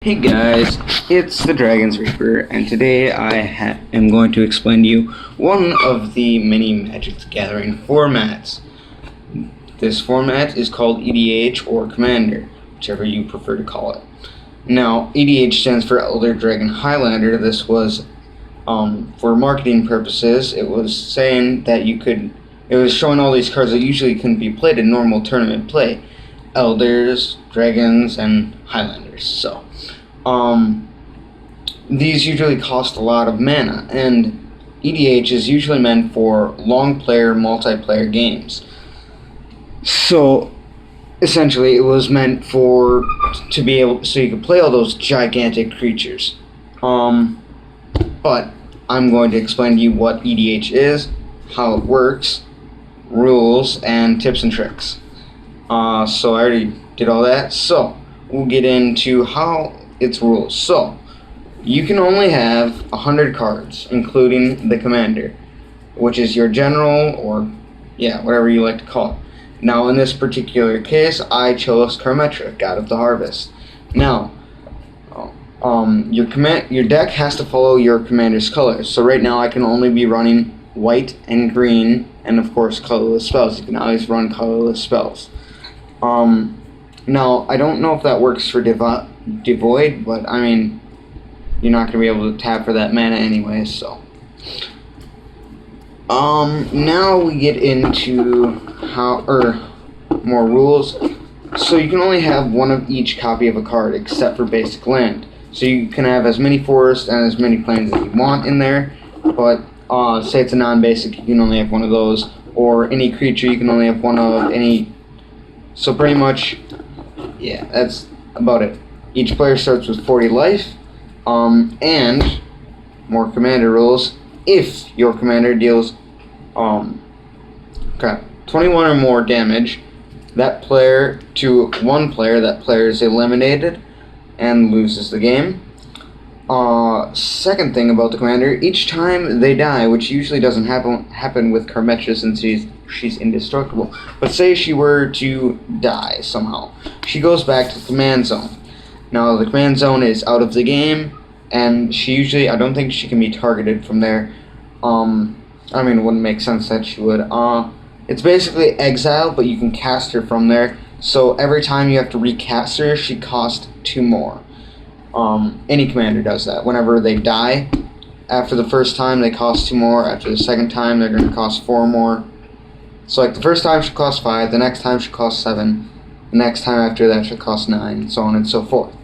Hey guys, it's the Dragon's Reaper, and today I am going to explain to you one of the many Magic the Gathering formats. This format is called EDH or Commander, whichever you prefer to call it. Now, EDH stands for Elder Dragon Highlander. This was, for marketing purposes, it was saying that it was showing all these cards that usually couldn't be played in normal tournament play. Elders, Dragons, and Highlanders. So, these usually cost a lot of mana, and EDH is usually meant for long-player, multiplayer games. So, essentially, it was meant so you could play all those gigantic creatures. But I'm going to explain to you what EDH is, how it works, rules, and tips and tricks. So I already did all that. So we'll get into how its rules. So you can only have 100 cards, including the commander, which is your general, or whatever you like to call it. Now in this particular case, I chose Karmetra, God of the Harvest. Now, your deck has to follow your commander's colors. So right now I can only be running white and green, and of course colorless spells. You can always run colorless spells. Now, I don't know if that works for Devoid, but I mean, you're not going to be able to tap for that mana anyway, so. Now we get into more rules. So you can only have one of each copy of a card, except for basic land. So you can have as many forests and as many plains as you want in there, but, say it's a non-basic, you can only have one of those, or any creature, you can only have one of any. So pretty much, that's about it. Each player starts with 40 life, and more commander rules. If your commander deals 21 or more damage, that player is eliminated and loses the game. Second thing about the commander, each time they die, which usually doesn't happen with Karmetra since she's indestructible, but say she were to die somehow, she goes back to the command zone. Now the command zone is out of the game, and I don't think she can be targeted from there. I mean, it wouldn't make sense that she would. It's basically exile, but you can cast her from there, so every time you have to recast her, she costs 2 more. Any commander does that. Whenever they die, after the first time they cost 2 more, after the second time they're going to cost 4 more. So like the first time should cost 5, the next time should cost 7, the next time after that should cost 9, so on and so forth.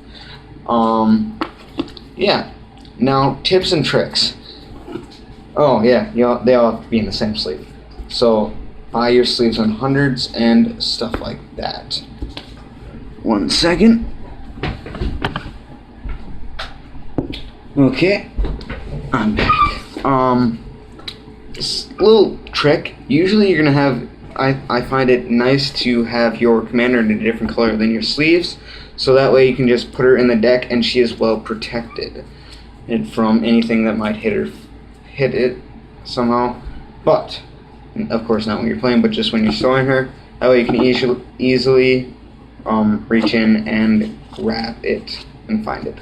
Now tips and tricks. Oh yeah, they all have to be in the same sleeve. So buy your sleeves on hundreds and stuff like that. 1 second. Okay, I'm back. This little trick, usually you're going to have, I find it nice to have your commander in a different color than your sleeves, so that way you can just put her in the deck and she is well protected from anything that might hit it somehow. But, of course not when you're playing, but just when you're storing her, that way you can easily reach in and grab it and find it.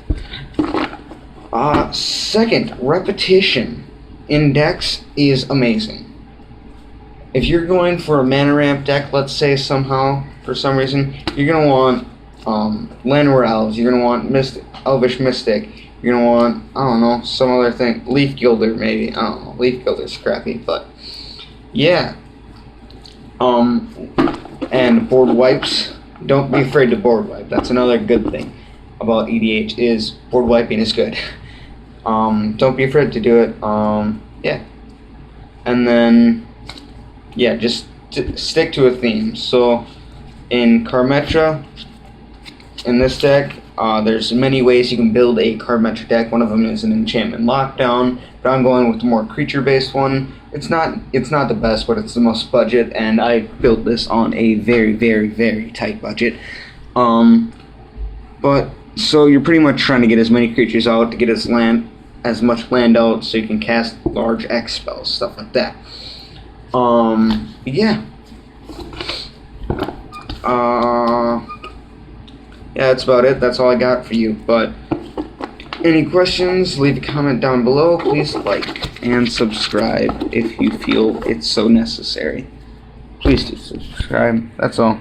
Second, repetition in decks is amazing. If you're going for a mana ramp deck, let's say for some reason, you're going to want Llanowar Elves, you're going to want Elvish Mystic, you're going to want, I don't know, some other thing, Leaf Gilder maybe, I don't know, Leaf Gilder's crappy, but yeah. And board wipes, don't be afraid to board wipe, that's another good thing about EDH, is board wiping is good. Don't be afraid to do it. And then, just stick to a theme. So, in Karmetra, in this deck, there's many ways you can build a Karmetra deck. One of them is an enchantment lockdown, but I'm going with the more creature-based one. It's not the best, but it's the most budget, and I built this on a very, very, very tight budget. So you're pretty much trying to get as many creatures out to get as much land out so you can cast large X spells, stuff like that. That's about it. That's all I got for you. But Any questions, leave a comment down below. Please like and subscribe if you feel it's so necessary. Please do subscribe. That's all.